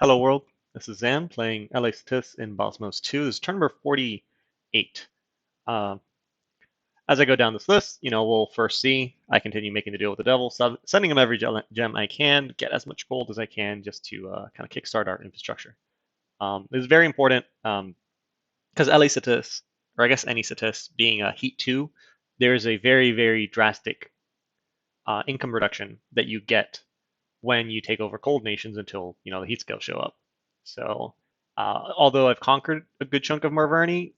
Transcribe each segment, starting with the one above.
Hello world, this is Zam playing Logistical in Bozmos2. This is turn number 48. Uh, as I go down this list, we'll first see I continue making the deal with the devil, sending him every gem I can, get as much gold as I can just to kind of kickstart our infrastructure. This is very important because Logistical, or I guess any Citus, being a Heat 2, there's a very, very drastic income reduction that you get when you take over cold nations until the heat scales show up. So although I've conquered a good chunk of Marverni,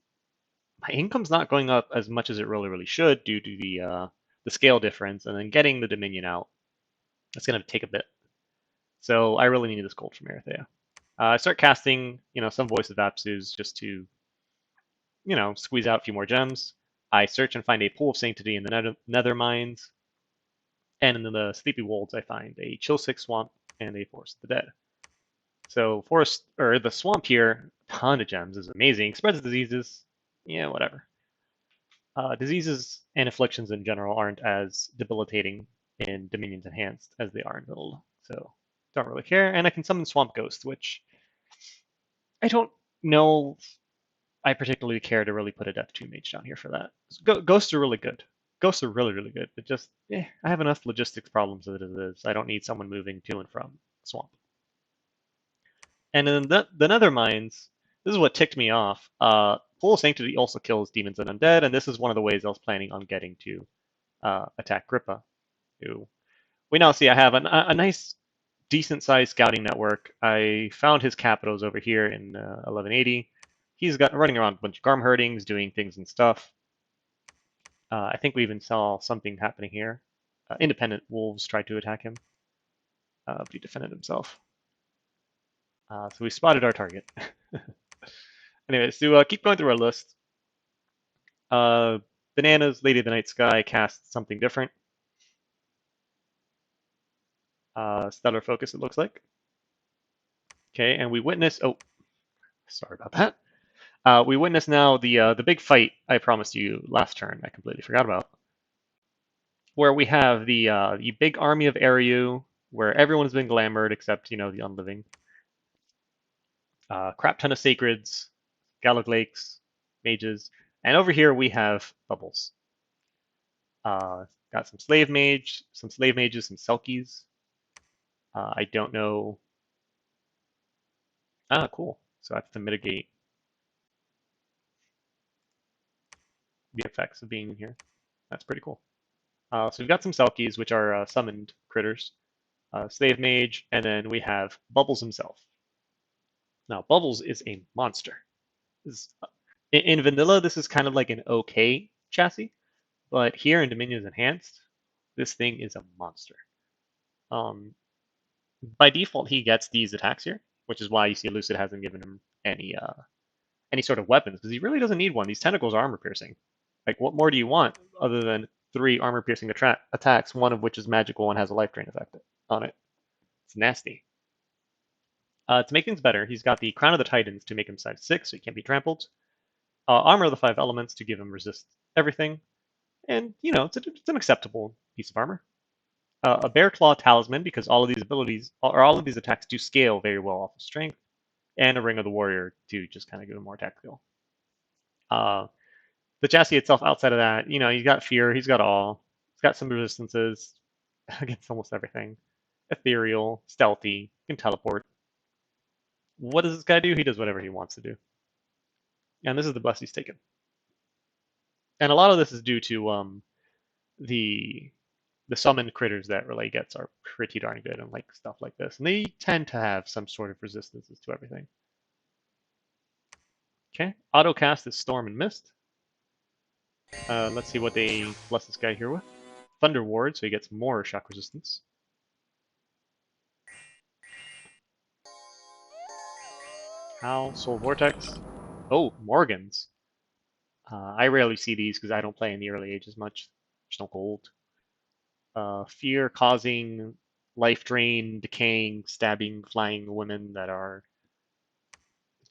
my income's not going up as much as it really should due to the scale difference, and then getting the Dominion out, that's going to take a bit. So I really need this gold from Erythea. I start casting some Voice of Apsus just to squeeze out a few more gems. I search and find a pool of sanctity in the nether mines, and in the Sleepy Wolds I find a Chill-6 swamp and a Forest of the Dead. So forest or the swamp here, ton of gems is amazing. Spreads diseases, yeah, whatever. Diseases and afflictions in general aren't as debilitating in Dominions Enhanced as they are in Build, so don't really care. And I can summon Swamp Ghost, which I don't know if I particularly care to really put a Death 2 mage down here for that. Ghosts are really good. Ghosts are really good. It just, I have enough logistics problems as it is. I don't need someone moving to and from Swamp. And in the Nether Mines, this is what ticked me off. Full Sanctity also kills demons and undead, and this is one of the ways I was planning on getting to attack Grippa, who we now see I have a nice, decent-sized scouting network. I found his capitals over here in 1180. He's got running around a bunch of Garm herdings, doing things and stuff. I think we even saw something happening here. Independent wolves tried to attack him, but he defended himself. So we spotted our target. Anyways, to keep going through our list, Bananas, Lady of the Night Sky cast something different. Stellar Focus, it looks like. Okay, and we witness. Oh, sorry about that. We witness now the big fight I promised you last turn. I completely forgot about, where we have the big army of Ariu, where everyone's been glamored except the unliving. Crap ton of sacreds, Gallag Lakes, mages, and over here we have bubbles. Got some slave mages, some selkies. I don't know. Ah, cool. So I have to mitigate the effects of being in here. That's pretty cool. So we've got some selkies, which are summoned critters, slave mage, and then we have Bubbles himself. Now, Bubbles is a monster. In vanilla, this is kind of like an okay chassis, but here in Dominions Enhanced, this thing is a monster. By default, he gets these attacks here, which is why you see Lucid hasn't given him any sort of weapons, because he really doesn't need one. These tentacles are armor piercing. Like, what more do you want other than 3 armor piercing attacks, one of which is magical and has a life drain effect on it? It's nasty. To make things better, he's got the Crown of the Titans to make him size 6, so he can't be trampled. Armor of the 5 elements to give him resist everything. And, it's an acceptable piece of armor. A Bear Claw Talisman, because all of these abilities, or all of these attacks do scale very well off of strength. And a Ring of the Warrior to just kind of give him more attack skill. The chassis itself, outside of that, he's got Fear, he's got Awe, he's got some resistances against almost everything. Ethereal, stealthy, can teleport. What does this guy do? He does whatever he wants to do. And this is the bus he's taken. And a lot of this is due to the summoned critters that Relay gets are pretty darn good and like stuff like this. And they tend to have some sort of resistances to everything. Okay, auto cast is Storm and Mist. Let's see what they bless this guy here with. Thunder Ward, so he gets more shock resistance. Howl, Soul Vortex. Oh, Morgans. I rarely see these because I don't play in the early ages much. There's no gold. Fear causing life drain, decaying, stabbing, flying women that are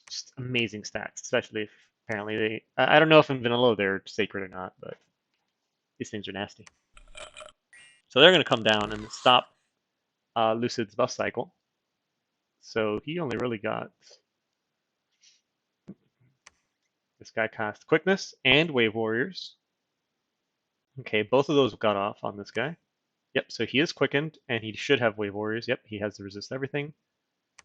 just amazing stats, especially if apparently they. I don't know if in vanilla they're sacred or not, but these things are nasty. So they're going to come down and stop Lucid's buff cycle. So he only really got this guy cast Quickness and Wave Warriors. Okay, both of those got off on this guy. Yep, so he is quickened, and he should have Wave Warriors. Yep, he has to resist everything.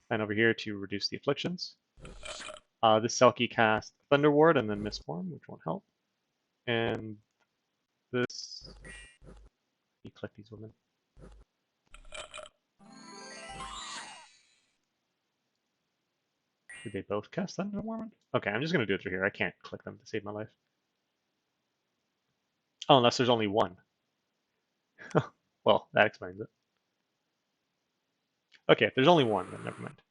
And over here to reduce the afflictions. This Selkie cast Thunder Ward and then Mistform, which won't help. And this... You click these women. Did they both cast Thunder Ward? Okay, I'm just going to do it through here. I can't click them to save my life. Oh, unless there's only one. Well, that explains it. Okay, if there's only one, then never mind.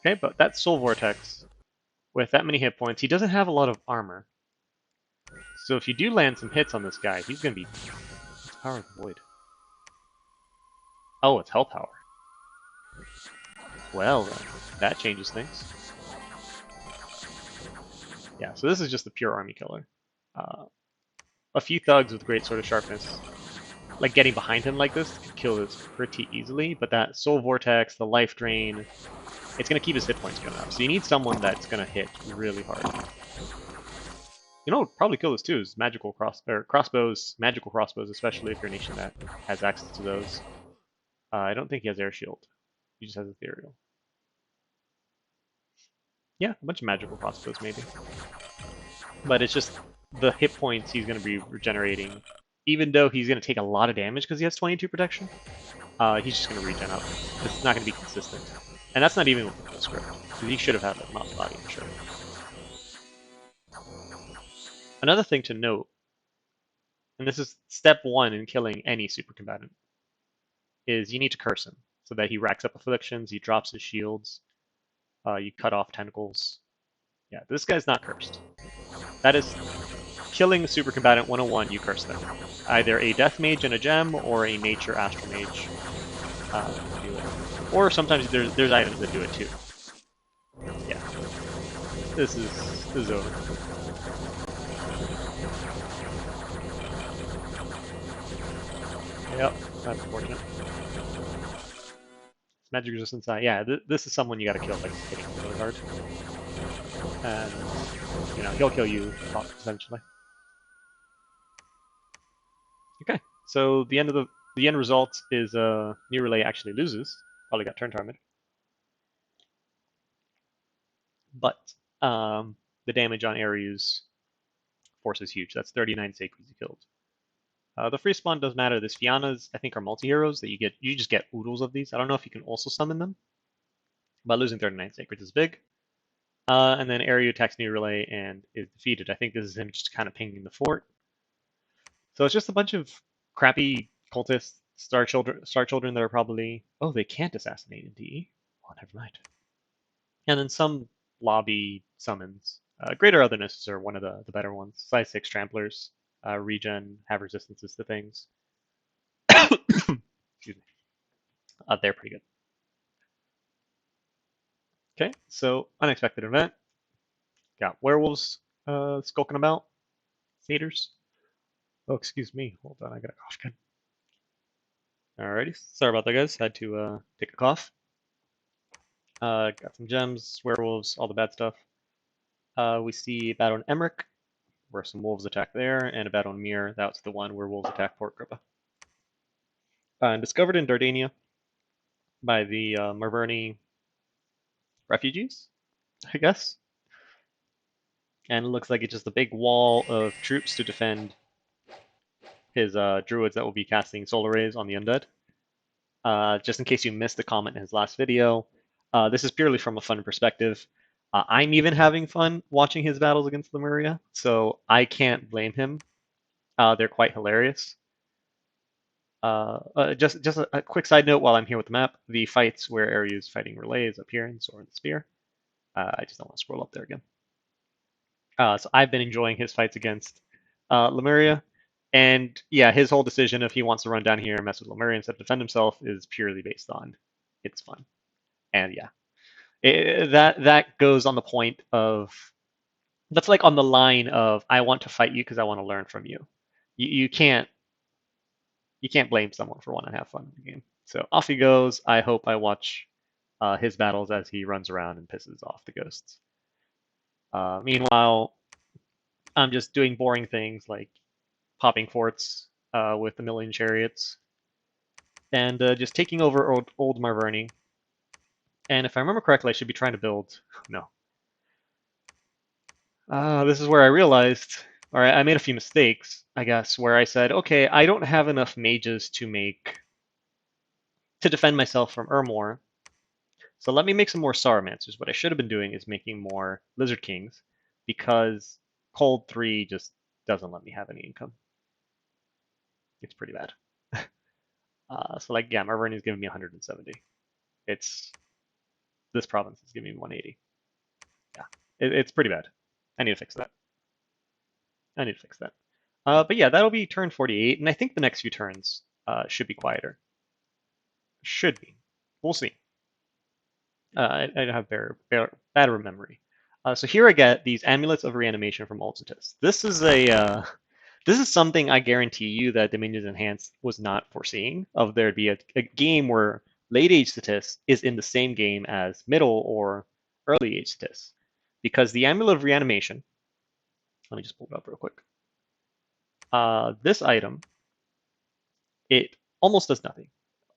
Okay, but that Soul Vortex, with that many hit points, he doesn't have a lot of armor. So if you do land some hits on this guy, he's going to be... It's Power of the Void. Oh, it's Hell Power. Well, then, that changes things. Yeah, so this is just the pure army killer. A few thugs with great Sword of Sharpness, like getting behind him like this, could kill this pretty easily, but that Soul Vortex, the Life Drain, it's going to keep his hit points going up. So you need someone that's going to hit really hard. You know what would probably kill this too is magical crossbows, magical crossbows, especially if you're a nation that has access to those. I don't think he has Air Shield. He just has Ethereal. Yeah, a bunch of magical crossbows maybe. But it's just the hit points he's going to be regenerating. Even though he's going to take a lot of damage because he has 22 protection, he's just going to regen up. It's not going to be consistent. And that's not even with the full script. Because he should have had a mouse body, I'm sure. Another thing to note, and this is step one in killing any super combatant, is you need to curse him so that he racks up afflictions, he drops his shields, you cut off tentacles. Yeah, this guy's not cursed. That is killing the super combatant 101, you curse them. Either a death mage and a gem, or a nature astral mage do it. Or sometimes there's items that do it too. Yeah. This is over. Yep, that's unfortunate. Magic resistance, yeah, this is someone you gotta kill by hitting him really hard. And, you know, he'll kill you, essentially. Okay, so the end result is New Relay actually loses. Probably got turn targeted. But the damage on Aryu's force is huge. That's 39 Sacreds he killed. The free spawn does matter. The Fianas, I think, are multi-heroes that you just get oodles of these. I don't know if you can also summon them, but losing 39 Sacreds is big. And then Aryu attacks New Relay and is defeated. I think this is him just kind of pinging the fort. So it's just a bunch of crappy cultists, Star Children that are probably... Oh, they can't assassinate in DE? Oh, never mind. And then some lobby summons. Greater Otherness are one of the better ones. Size 6 Tramplers, regen, have resistances to things. Excuse me. They're pretty good. Okay, so unexpected event. Got werewolves skulking about. Satyrs. Oh, excuse me. Hold on, I got a cough again. Alrighty, sorry about that, guys. Had to take a cough. Got some gems, werewolves, all the bad stuff. We see a battle on Emmerich, where some wolves attack there, and a battle on Mir. That's the one where wolves attack Port Grippa. And discovered in Dardania by the Marverni refugees, I guess. And it looks like it's just a big wall of troops to defend his druids that will be casting solar rays on the undead. Just in case you missed the comment in his last video, this is purely from a fun perspective. I'm even having fun watching his battles against Lemuria, so I can't blame him. They're quite hilarious. Just a quick side note while I'm here with the map, the fights where Aryu's fighting Relay is up here in Sword and Spear. I just don't want to scroll up there again. So I've been enjoying his fights against Lemuria. And yeah, his whole decision if he wants to run down here and mess with Lemuria instead of defend himself is purely based on it's fun. And yeah, that goes on the point of, that's like on the line of I want to fight you because I want to learn from you. You can't blame someone for wanting to have fun in the game. So off he goes. I hope I watch his battles as he runs around and pisses off the ghosts. Meanwhile, I'm just doing boring things like popping forts with the million chariots and just taking over old Marverni. And if I remember correctly, I should be trying to build. No. This is where I realized, or I made a few mistakes, I guess, where I said, okay, I don't have enough mages to defend myself from Ermor. So let me make some more Sauromancers. What I should have been doing is making more Lizard Kings, because Cold 3 just doesn't let me have any income. It's pretty bad. So like, yeah, Marverni is giving me 170. This province is giving me 180. Yeah, it's pretty bad. I need to fix that. But yeah, that'll be turn 48, and I think the next few turns should be quieter. Should be. We'll see. I have bad memory. So here I get these amulets of reanimation from Ultitus. This is something I guarantee you that Dominions Enhanced was not foreseeing. Of there'd be a game where late age Statis is in the same game as middle or early age Statis, because the amulet of reanimation. Let me just pull it up real quick. This item, it almost does nothing.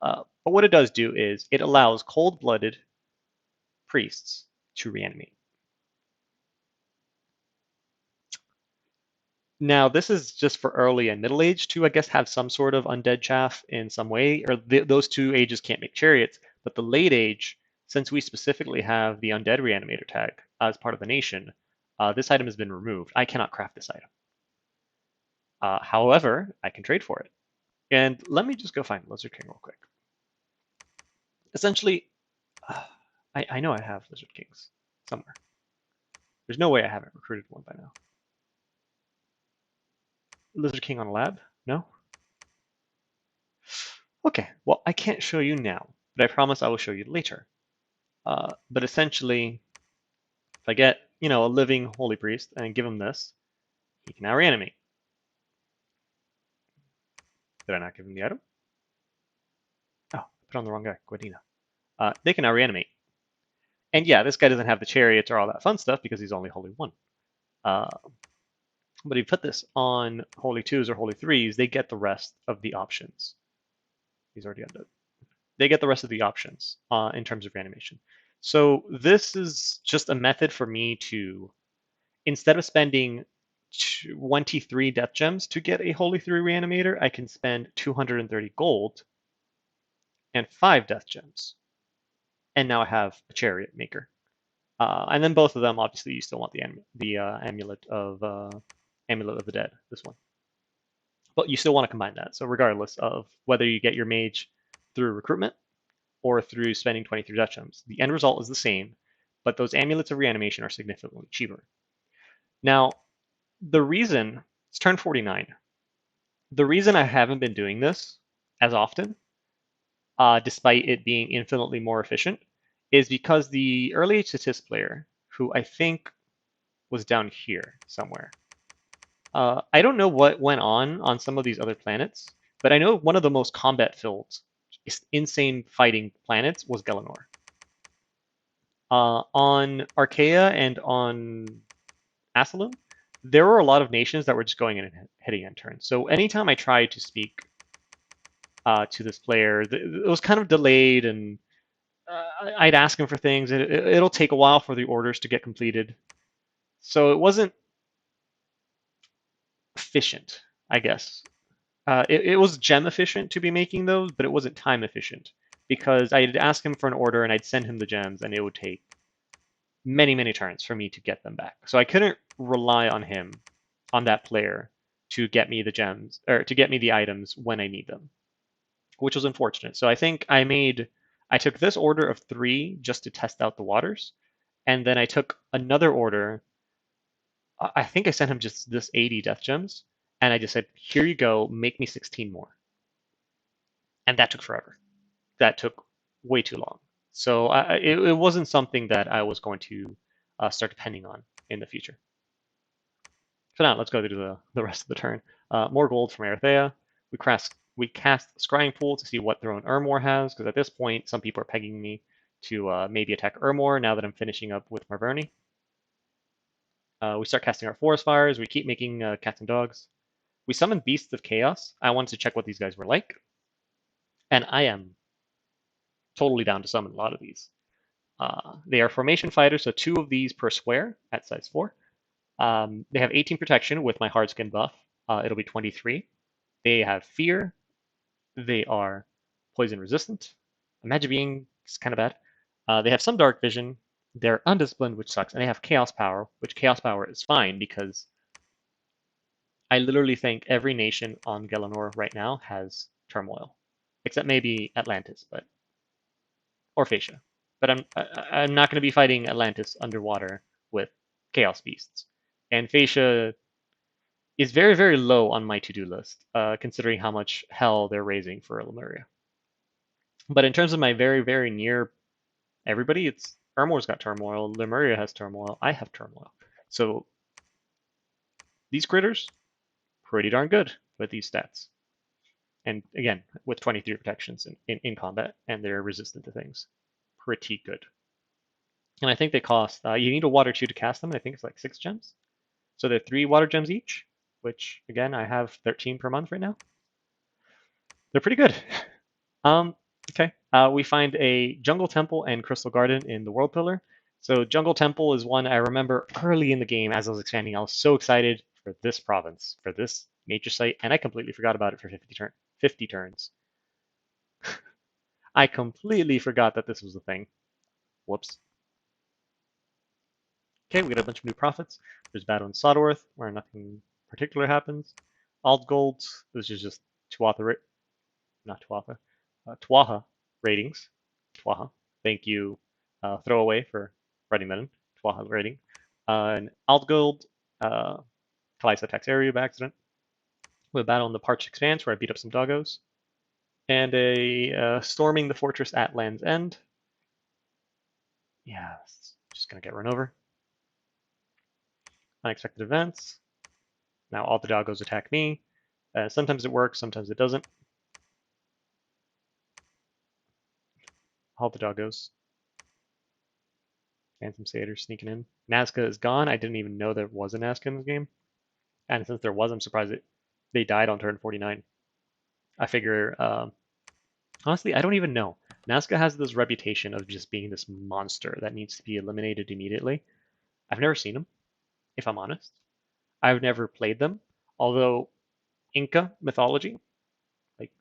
But what it does do is it allows cold-blooded priests to reanimate. Now, this is just for early and middle age to, I guess, have some sort of undead chaff in some way, or those two ages can't make chariots, but the late age, since we specifically have the undead reanimator tag as part of the nation, this item has been removed. I cannot craft this item. However, I can trade for it. And let me just go find Lizard King real quick. Essentially, I know I have Lizard Kings somewhere. There's no way I haven't recruited one by now. Lizard King on a lab? No? Okay, well, I can't show you now, but I promise I will show you later. But essentially, if I get, a living holy priest and give him this, he can now reanimate. Did I not give him the item? Oh, I put on the wrong guy, Guadina. They can now reanimate. And yeah, this guy doesn't have the chariots or all that fun stuff because he's only holy 1. But if you put this on holy 2s or holy 3s, they get the rest of the options. He's already undead. They get the rest of the options in terms of reanimation. So this is just a method for me to, instead of spending 23 death gems to get a holy 3 reanimator, I can spend 230 gold and 5 death gems. And now I have a chariot maker. And then both of them, obviously, you still want the amulet of the dead, this one. But you still want to combine that. So regardless of whether you get your mage through recruitment or through spending 23 death gems, the end result is the same, but those amulets of reanimation are significantly cheaper. Now, the reason, it's turn 49. The reason I haven't been doing this as often, despite it being infinitely more efficient, is because the early Statis player, who I think was down here somewhere, I don't know what went on some of these other planets, but I know one of the most combat-filled, insane fighting planets was Gelanor. On Archaea and on Asylum, there were a lot of nations that were just going in and hitting end turns. So anytime I tried to speak to this player, it was kind of delayed, and I'd ask him for things. It'll take a while for the orders to get completed. So it wasn't efficient, I guess. It was gem efficient to be making those, but it wasn't time efficient because I'd ask him for an order and I'd send him the gems, and it would take many, many turns for me to get them back. So I couldn't rely on him, on that player, to get me the gems or to get me the items when I need them, which was unfortunate. So I think I took this order of 3 just to test out the waters, and then I took another order. I think I sent him just this 80 death gems, and I just said, here you go, make me 16 more. And that took forever. That took way too long. So it wasn't something that I was going to start depending on in the future. So now let's go through the rest of the turn. More gold from Erithea. We We cast Scrying Pool to see what Throne Ermor has, because at this point, some people are pegging me to maybe attack Ermor now that I'm finishing up with Marverni. We start casting our Forest Fires. We keep making cats and dogs. We summon Beasts of Chaos. I wanted to check what these guys were like, and I am totally down to summon a lot of these. They are formation fighters, so 2 of these per square at size 4. They have 18 protection with my hard skin buff. It'll be 23. They have fear. They are poison resistant. Magic being is kind of bad. They have some dark vision. They're undisciplined, which sucks, and they have chaos power, which chaos power is fine because I literally think every nation on Gelanor right now has turmoil, except maybe Atlantis, or Phaecia. But I'm not going to be fighting Atlantis underwater with chaos beasts, and Phaecia is very, very low on my to-do list, considering how much hell they're raising for Lemuria. But in terms of my very, very near everybody, it's Ermor's got turmoil, Lemuria has turmoil, I have turmoil. So these critters, pretty darn good with these stats. And again, with 23 protections in combat, and they're resistant to things. Pretty good. And I think they cost, you need a water 2 to cast them, and I think it's like 6 gems. So they're 3 water gems each, which again, I have 13 per month right now. They're pretty good. Okay. We find a Jungle Temple and Crystal Garden in the World Pillar. So Jungle Temple is one I remember early in the game as I was expanding. I was so excited for this province, for this nature site, and I completely forgot about it for 50 turns. I completely forgot that this was a thing. Whoops. Okay, we get a bunch of new prophets. There's Battle in Sodworth, where nothing particular happens. Aldgold, this is just Tuatha, not Tuatha, Tuaha ratings. Tuaha. Thank you, Throwaway, for writing that in. Tuaha rating. And Aldgold, Kalisa attacks area by accident. We have Battle in the Parched Expanse, where I beat up some doggos. And a Storming the Fortress at Land's End. Yeah, it's just going to get run over. Unexpected events. Now all the doggos attack me. Sometimes it works, sometimes it doesn't. All the doggos. Phantom Satyrs sneaking in. Nazca is gone. I didn't even know there was a Nazca in this game. And since there was, I'm surprised they died on turn 49. I figure, honestly, I don't even know. Nazca has this reputation of just being this monster that needs to be eliminated immediately. I've never seen them, if I'm honest. I've never played them, although Inca mythology, like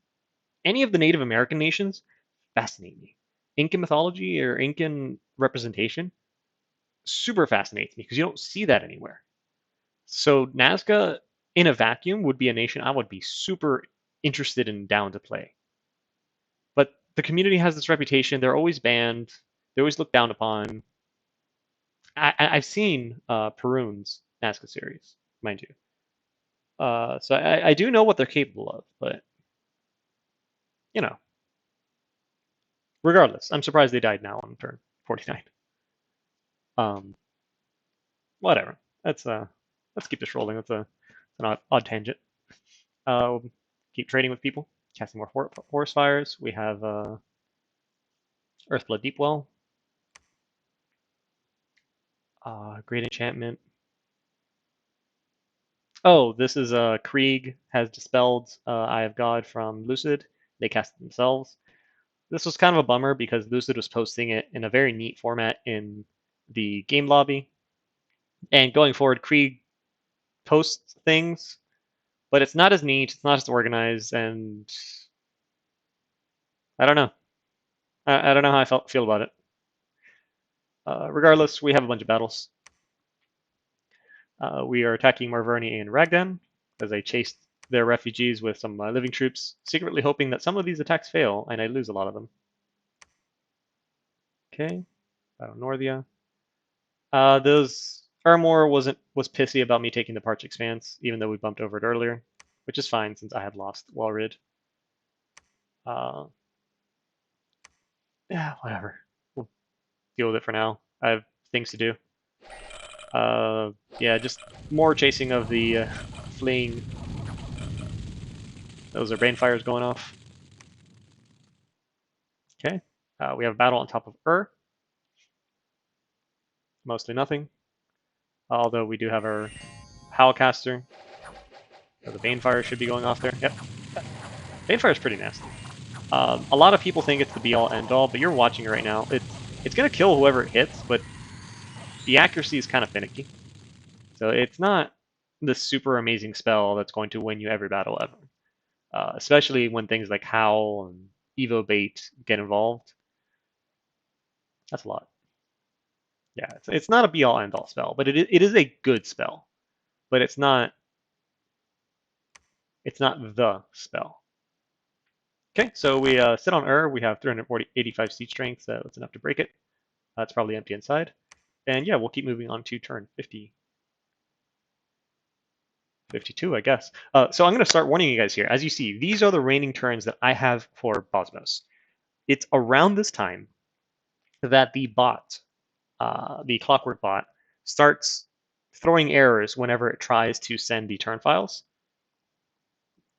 any of the Native American nations, fascinate me. Incan mythology or Incan representation super fascinates me because you don't see that anywhere. So Nazca in a vacuum would be a nation I would be super interested and down to play. But the community has this reputation. They're always banned. They're always looked down upon. I've seen Perun's Nazca series, mind you. So I do know what they're capable of, but you know, regardless, I'm surprised they died now on turn 49. Whatever. Let's keep this rolling. That's an odd tangent. Keep trading with people, casting more forest fires. We have Earthblood Deepwell, Great Enchantment. Oh, this is Krieg has dispelled Eye of God from Lucid. They cast it themselves. This was kind of a bummer because Lucid was posting it in a very neat format in the game lobby. And going forward, Krieg posts things, but it's not as neat, it's not as organized, and I don't know. I don't know how I feel about it. Regardless, we have a bunch of battles. We are attacking Marverni and Ragdan as I chased their refugees with some living troops, secretly hoping that some of these attacks fail and I lose a lot of them. Okay, Battle Northia. Those Ermor was pissy about me taking the Parched Expanse, even though we bumped over it earlier, which is fine since I had lost Walrid. Yeah, whatever. We'll deal with it for now. I have things to do. Yeah, just more chasing of the fleeing Those are Banefires going off. Okay. We have a battle on top of Mostly nothing. Although we do have our Howlcaster. So the Banefire should be going off there. Yep. Banefire is pretty nasty. A lot of people think it's the be-all, end-all, but you're watching it right now. It's going to kill whoever it hits, but the accuracy is kind of finicky. So it's not the super amazing spell that's going to win you every battle ever. Especially when things like Howl and Evo Bait get involved. That's a lot. Yeah, it's not a be-all, end-all spell, but it is a good spell. But it's not the spell. Okay, so we sit on we have 385 seat strength, so it's enough to break it. It's probably empty inside. And yeah, we'll keep moving on to turn 50. 52, I guess. So I'm going to start warning you guys here. As you see, these are the reigning turns that I have for Bozmos. It's around this time that the bot, the clockwork bot, starts throwing errors whenever it tries to send the turn files.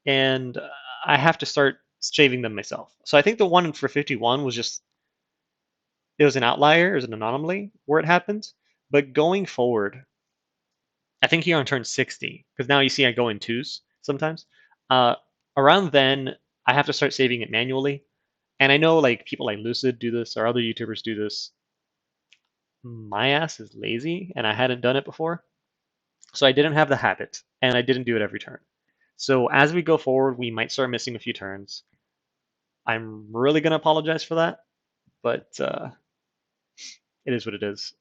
And I have to start shaving them myself. So I think the one for 51 was just, it was an outlier, it was an anomaly where it happened. But going forward, I think here on turn 60, because now you see I go in twos sometimes. Uh, Around then, I have to start saving it manually. And I know like people like Lucid do this or other YouTubers do this. My ass is lazy and I hadn't done it before. So I didn't have the habit and I didn't do it every turn. So as we go forward, we might start missing a few turns. I'm really going to apologize for that, but it is what it is.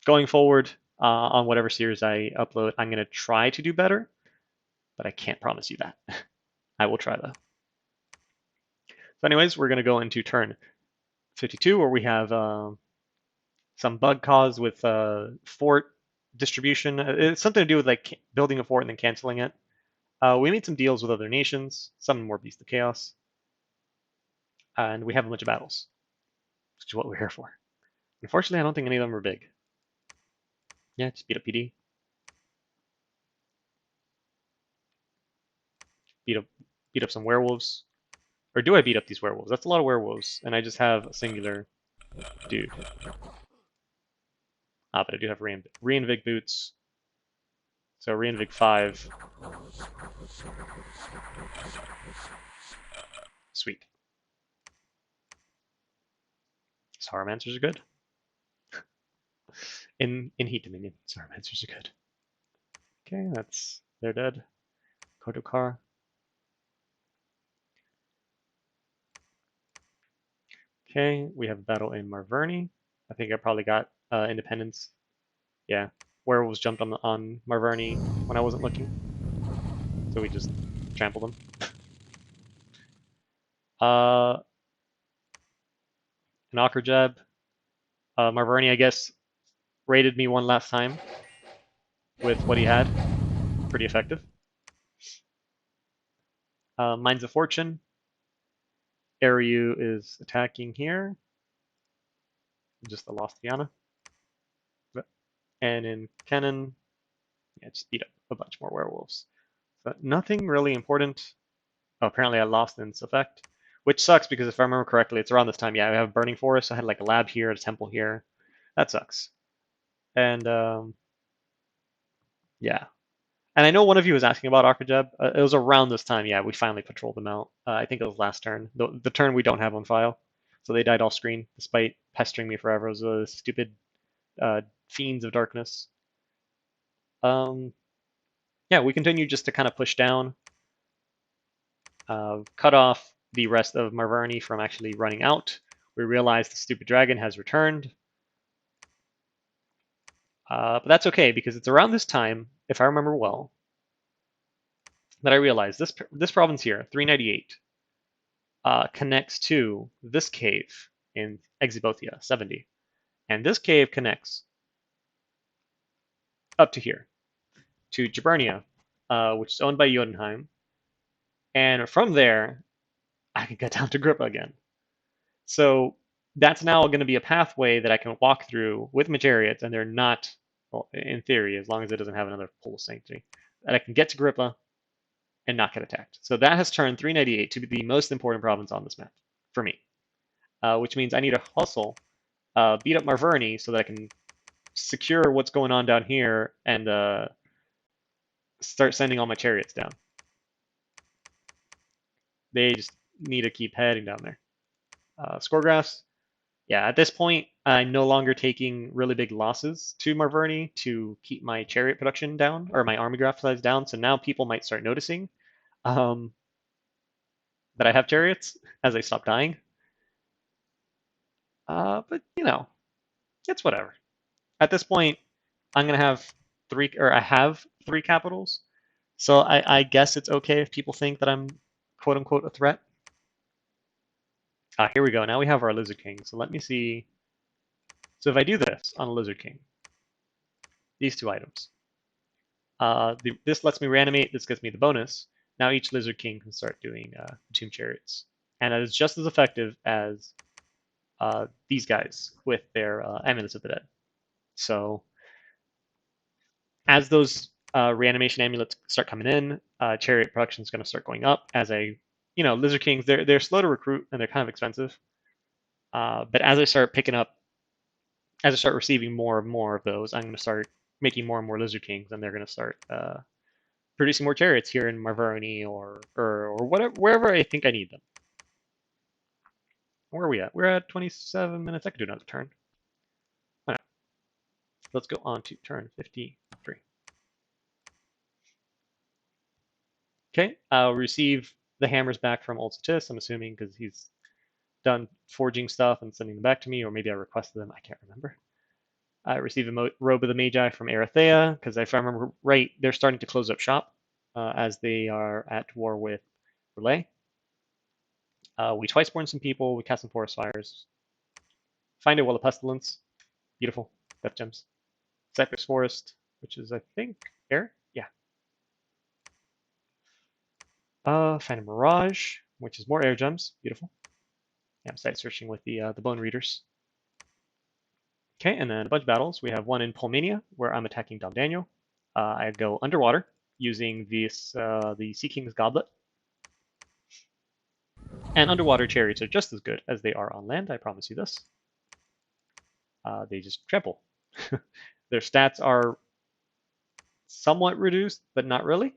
Going forward on whatever series I upload, I'm going to try to do better, but I can't promise you that. I will try though. So anyways, we're going to go into turn 52 where we have some bug cause with fort distribution. It's something to do with like building a fort and then canceling it. We made some deals with other nations, summon more Beasts of Chaos, and we have a bunch of battles, which is what we're here for. Unfortunately, I don't think any of them are big. Yeah, just beat up PD. Beat up some werewolves. Or do I beat up these werewolves? That's a lot of werewolves, and I just have a singular dude. But I do have Reinvig boots. So Reinvig 5. Sweet. Sauromancers are good. In Heat Dominion, Sauromancers are good. Okay, they're dead. Kodokar. Okay, we have a battle in Marverni. I think I probably got Independence. Yeah, werewolves jumped on Marverni when I wasn't looking, so we just trampled them. An Okrjab. Marverni, I guess, raided me one last time with what he had. Pretty effective. Mines of Fortune. Ariu is attacking here. Just the Lost Diana. And in Kennen, yeah, just beat up a bunch more werewolves. But nothing really important. Oh, apparently I lost in effect, which sucks because if I remember correctly, it's around this time. Yeah, I have Burning Forest. I had like a lab here, a temple here. That sucks. And yeah. And I know one of you was asking about Akajeb. It was around this time. Yeah, we finally patrolled them out. I think it was last turn. The turn we don't have on file. So they died off screen despite pestering me forever. It was a stupid Fiends of Darkness. Yeah, we continue just to kind of push down, cut off the rest of Marverni from actually running out. We realize the stupid dragon has returned. But that's okay because it's around this time, if I remember well, that I realized this province here, 398, connects to this cave in Exhibothia, 70. And this cave connects up to here, to Jabernia, which is owned by Jotunheim. And from there, I can get down to Grippa again. So that's now going to be a pathway that I can walk through with Majariads, and they're not, well, in theory, as long as it doesn't have another Pool of Sanctity, that I can get to Grippa, and not get attacked. So that has turned 398 to be the most important province on this map for me, which means I need to hustle, beat up Marverni so that I can secure what's going on down here and start sending all my chariots down. They just need to keep heading down there. Score graphs. Yeah, at this point, I'm no longer taking really big losses to Marverni to keep my chariot production down or my army graph size down. So now people might start noticing that I have chariots as they stop dying. But you know, it's whatever. At this point, I'm gonna have I have 3 capitals. So I guess it's okay if people think that I'm quote unquote a threat. Here we go. Now we have our Lizard King. So let me see. So if I do this on a Lizard King, these 2 items, this lets me reanimate. This gives me the bonus. Now each Lizard King can start doing Tomb Chariots. And that is just as effective as these guys with their Amulets of the Dead. So as those reanimation amulets start coming in, chariot production is going to start going up. Lizard Kings, they're slow to recruit and they're kind of expensive. But as I start receiving more and more of those, I'm going to start making more and more Lizard Kings, and they're going to start producing more chariots here in Marverni or whatever, wherever I think I need them. Where are we at? We're at 27 minutes. I could do another turn. All right. Let's go on to turn 53. Okay, I'll receive the hammers back from Old Satis, I'm assuming, because he's done forging stuff and sending them back to me, or maybe I requested them. I can't remember. I received a robe of the Magi from Erathea, because if I remember right, they're starting to close up shop as they are at war with Relay. We twice born some people. We cast some forest fires. Find a well of pestilence. Beautiful. Death gems. Cypress forest, which is I think air. Yeah. Find a mirage, which is more air gems. Beautiful. Yeah, I'm site searching with the bone readers. Okay, and then a bunch of battles. We have one in Polmania where I'm attacking Dom Daniel. I go underwater using this the Sea King's Goblet. And underwater chariots are just as good as they are on land, I promise you this. They just trample. Their stats are somewhat reduced, but not really.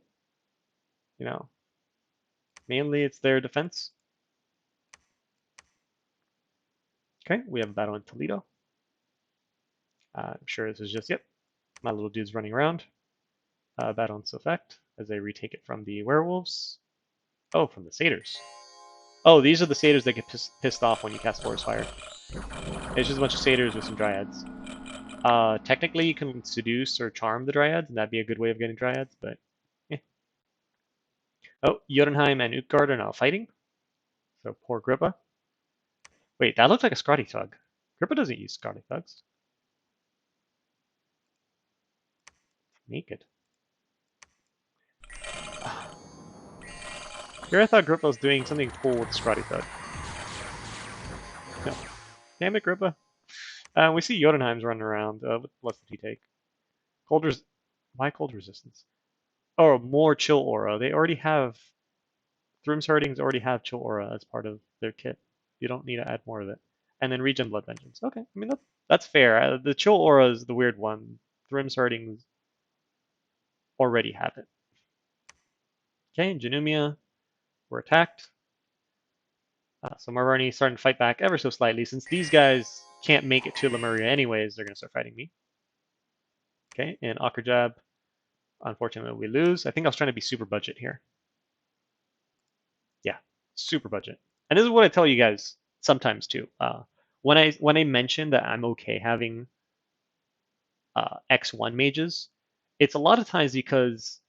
You know, mainly it's their defense. Okay, we have a battle in Toledo. I'm sure this is just, yep, my little dude's running around. Battle in Sofect as they retake it from the werewolves. Oh, from the satyrs. Oh, these are the satyrs that get pissed off when you cast Forest Fire. It's just a bunch of satyrs with some dryads. Technically, you can seduce or charm the dryads, and that'd be a good way of getting dryads, but eh. Oh, Jotunheim and Utgard are now fighting. So poor Grippa. Wait, that looks like a Scotty Thug. Grippa doesn't use Scotty Thugs. Naked. Here I thought Grippa was doing something cool with Scotty Thug. No. Damn it, Grippa. We see Jotunheim's running around. What did he take? Why cold resistance? Oh, more chill aura. They already have. Thrim's Herdings already have chill aura as part of their kit. You don't need to add more of it. And then regen blood vengeance. Okay, I mean that's fair. The chill aura is the weird one. Thrim's Herdings already have it. Okay, Janumia, we're attacked. So Marverni starting to fight back ever so slightly. Since these guys can't make it to Lemuria anyways, they're going to start fighting me. Okay, and Akerjab, unfortunately we lose. I think I was trying to be super budget here. Yeah, super budget. And this is what I tell you guys sometimes too. When I mention that I'm okay having X1 mages, it's a lot of times because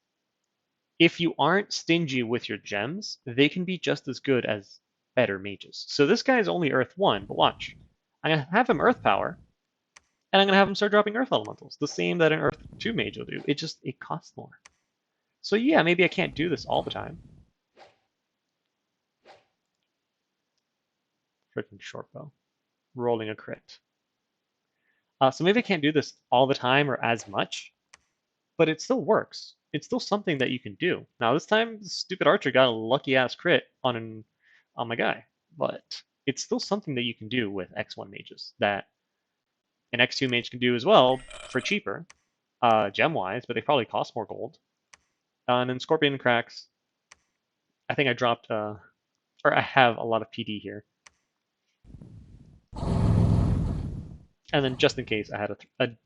if you aren't stingy with your gems, they can be just as good as better mages. So this guy is only Earth 1, but watch. I'm going to have him Earth Power, and I'm going to have him start dropping Earth Elementals. The same that an Earth 2 mage will do. It costs more. So yeah, maybe I can't do this all the time. Freaking short bow. Rolling a crit. So maybe I can't do this all the time or as much, but it still works. it's still something that you can do. Now this time, the stupid archer got a lucky ass crit on my guy, but it's still something that you can do with X1 mages that an X2 mage can do as well for cheaper, gem wise, but they probably cost more gold. And then Scorpion cracks. I think I dropped, or I have a lot of PD here. And then just in case, I had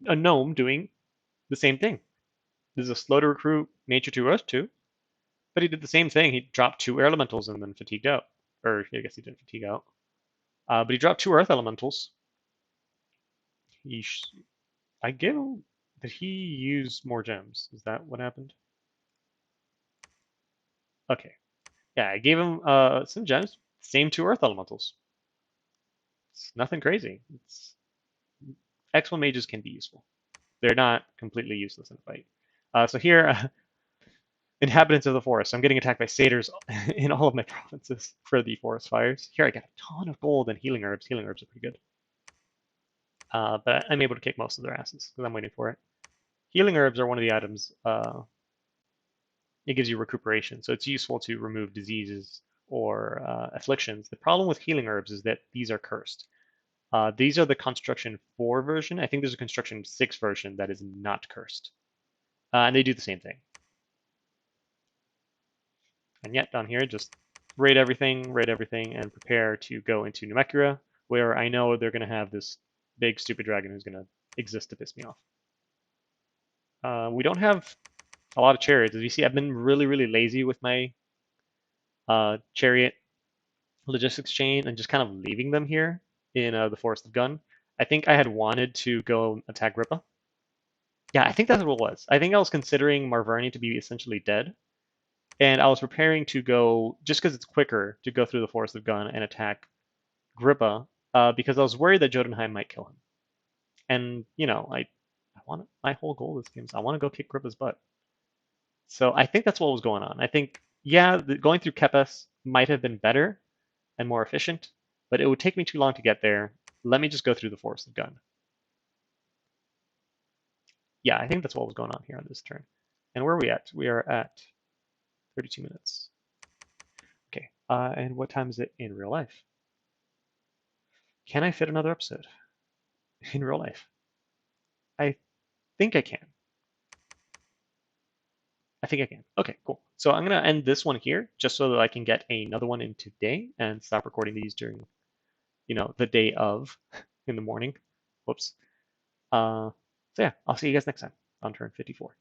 a gnome doing the same thing. This is a slow to recruit nature 2 Earth 2, but he did the same thing. He dropped 2 air elementals and then fatigued out. Or I guess he didn't fatigue out. But he dropped 2 Earth elementals. I gave him. Did he use more gems? Is that what happened? Okay. Yeah, I gave him some gems. Same 2 Earth elementals. It's nothing crazy. It's X1 mages can be useful. They're not completely useless in a fight. So here, inhabitants of the forest. I'm getting attacked by satyrs in all of my provinces for the forest fires. Here I got a ton of gold and healing herbs. Healing herbs are pretty good. But I'm able to kick most of their asses because I'm waiting for it. Healing herbs are one of the items. It gives you recuperation, so it's useful to remove diseases or afflictions. The problem with healing herbs is that these are cursed. These are the Construction 4 version. I think there's a Construction 6 version that is not cursed. And they do the same thing. And yet down here, just raid everything, and prepare to go into Numekura, where I know they're going to have this big stupid dragon who's going to exist to piss me off. We don't have a lot of chariots. As you see, I've been really, really lazy with my chariot logistics chain and just kind of leaving them here in the Forest of Gun. I think I had wanted to go attack Grippa. Yeah, I think that's what it was. I think I was considering Marverni to be essentially dead, and I was preparing to go, just because it's quicker, to go through the Forest of Gun and attack Grippa, because I was worried that Jotunheim might kill him. And, you know, I want my whole goal this game is I want to go kick Grippa's butt. So I think that's what was going on. I think, yeah, going through Kepes might have been better and more efficient, but it would take me too long to get there. Let me just go through the Forest of Gun. Yeah, I think that's what was going on here on this turn. And where are we at? We are at 32 minutes. Okay, and what time is it in real life? Can I fit another episode in real life? I think I can. I think I can. Okay, cool. So I'm going to end this one here just so that I can get another one in today and stop recording these during, the day of in the morning. Whoops. So yeah, I'll see you guys next time on turn 54.